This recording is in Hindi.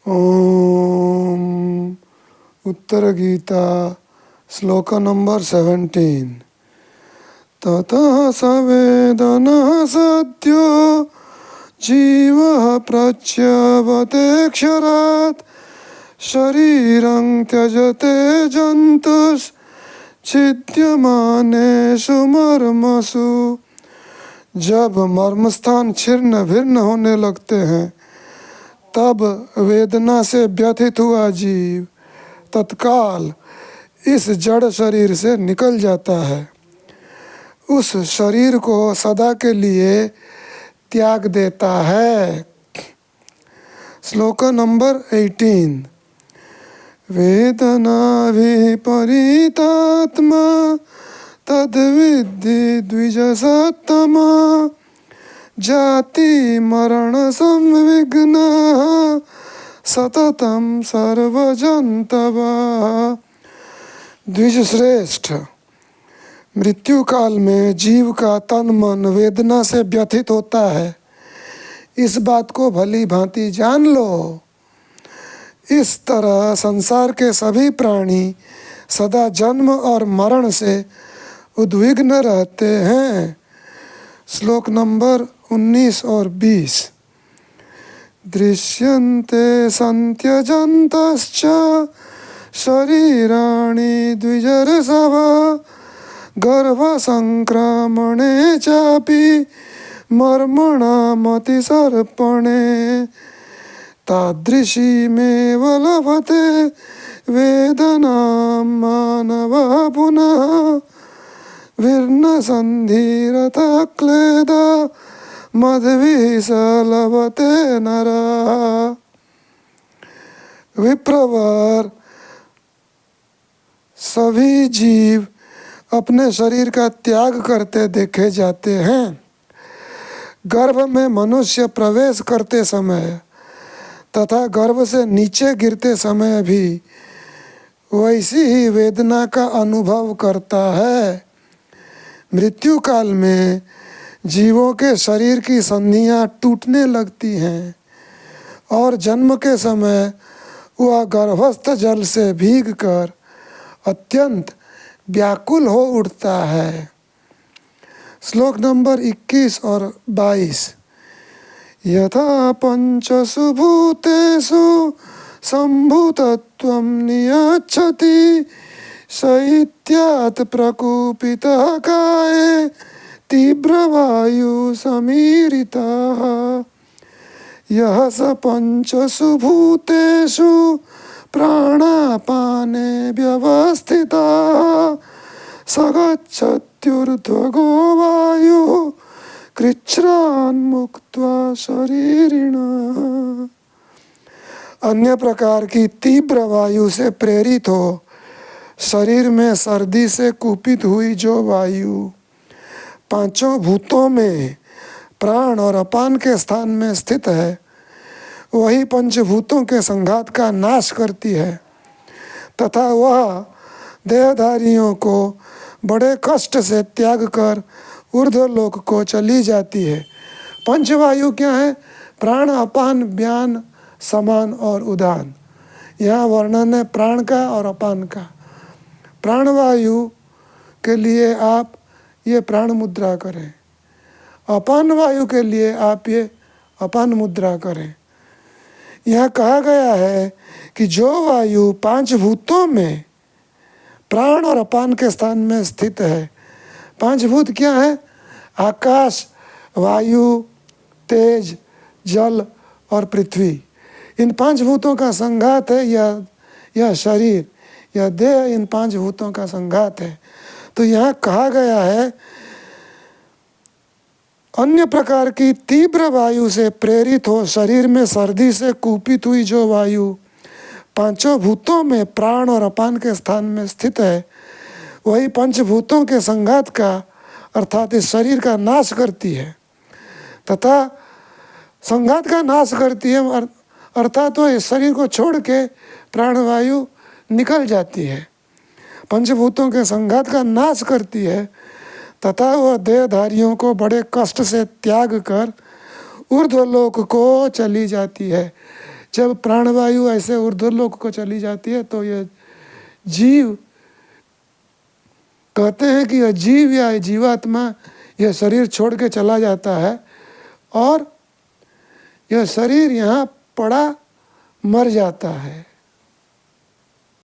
ओम उत्तर गीता श्लोक नंबर 17। ततः सवेदनः सद्यो जीवः प्रच्यवते क्षरात् शरीरं त्यजते जन्तुश्छिद्यमानेषु मर्मसु। जब मर्मस्थान छिन्न भिन्न होने लगते हैं तब वेदना से व्यथित हुआ जीव तत्काल इस जड़ शरीर से निकल जाता है। उस शरीर को सदा के लिए त्याग देता है। श्लोक नंबर 18। वेदना विपरीतात्मा तद्विद्धि द्विजसत्तमा जाति मरण संविघ्ना सततम सर्वजंतवा। द्विज श्रेष्ठ, मृत्यु काल में जीव का तन मन वेदना से व्यथित होता है, इस बात को भली भांति जान लो। इस तरह संसार के सभी प्राणी सदा जन्म और मरण से उद्विग्न रहते हैं। श्लोक नंबर 19 और 20। दृश्यन्ते सन्त्यजन्तश्च शरीराणि द्विजर्षभ गर्भसंक्रमणे चापि मर्मणा मतिसर्पणे तादृशीमेव लभते वेदनां मानवः पुनः विर्न संधिरतः क्लेद मद्भिः स लभते नरः। विप्रवर, सभी जीव अपने शरीर का त्याग करते देखे जाते हैं। गर्भ में मनुष्य प्रवेश करते समय तथा गर्भ से नीचे गिरते समय भी वैसी ही वेदना का अनुभव करता है। मृत्यु काल में जीवों के शरीर की संधियाँ टूटने लगती हैं और जन्म के समय वह गर्भस्थ जल से भीगकर अत्यंत व्याकुल हो उठता है। श्लोक नंबर 21 और 22। यथा पंचसु भूतेषु सम्भूतत्वं नियच्छति शैत्यात् प्रकुपितः काये तीव्रवायु समीरितः। यः स पंचसु भूतेषु प्राणापाने व्यवस्थितः स गच्छत्युर्ध्वगो वायुः कृच्छ्रान् मुक्त्वा शरीरिणः। अन्य प्रकार की तीव्र वायु से प्रेरित हो शरीर में सर्दी से कुपित हुई जो वायु पांचों भूतों में प्राण और अपान के स्थान में स्थित है, वही पंचभूतों के संघात का नाश करती है तथा वह देहधारियों को बड़े कष्ट से त्याग कर ऊर्ध्वलोक को चली जाती है। पंचवायु क्या है? प्राण, अपान, व्यान, समान और उदान। यहाँ वर्णन है प्राण का और अपान का। प्राणवायु के लिए आप ये प्राण मुद्रा करें, अपान वायु के लिए आप ये अपान मुद्रा करें। यहाँ कहा गया है कि जो वायु पांच भूतों में प्राण और अपान के स्थान में स्थित है। पांच भूत क्या है? आकाश, वायु, तेज, जल और पृथ्वी। इन पांच भूतों का संघात है यह शरीर, यह देह इन पांच भूतों का संघात है। तो यहाँ कहा गया है अन्य प्रकार की तीव्र वायु से प्रेरित हो शरीर में सर्दी से कुपित हुई जो वायु पांचों भूतों में प्राण और अपान के स्थान में स्थित है, वही पंचभूतों के संघात का अर्थात इस शरीर का नाश करती है तथा संघात का नाश करती है अर्थात वह इस शरीर को छोड़ के प्राणवायु निकल जाती है, पंचभूतों के संघात का नाश करती है तथा वह देहधारियों को बड़े कष्ट से त्याग कर ऊर्ध्वलोक को चली जाती है। जब प्राणवायु ऐसे ऊर्ध्वलोक को चली जाती है तो यह जीव, कहते हैं कि यह जीव या जीवात्मा यह शरीर छोड़ के चला जाता है और यह शरीर यहाँ पड़ा मर जाता है।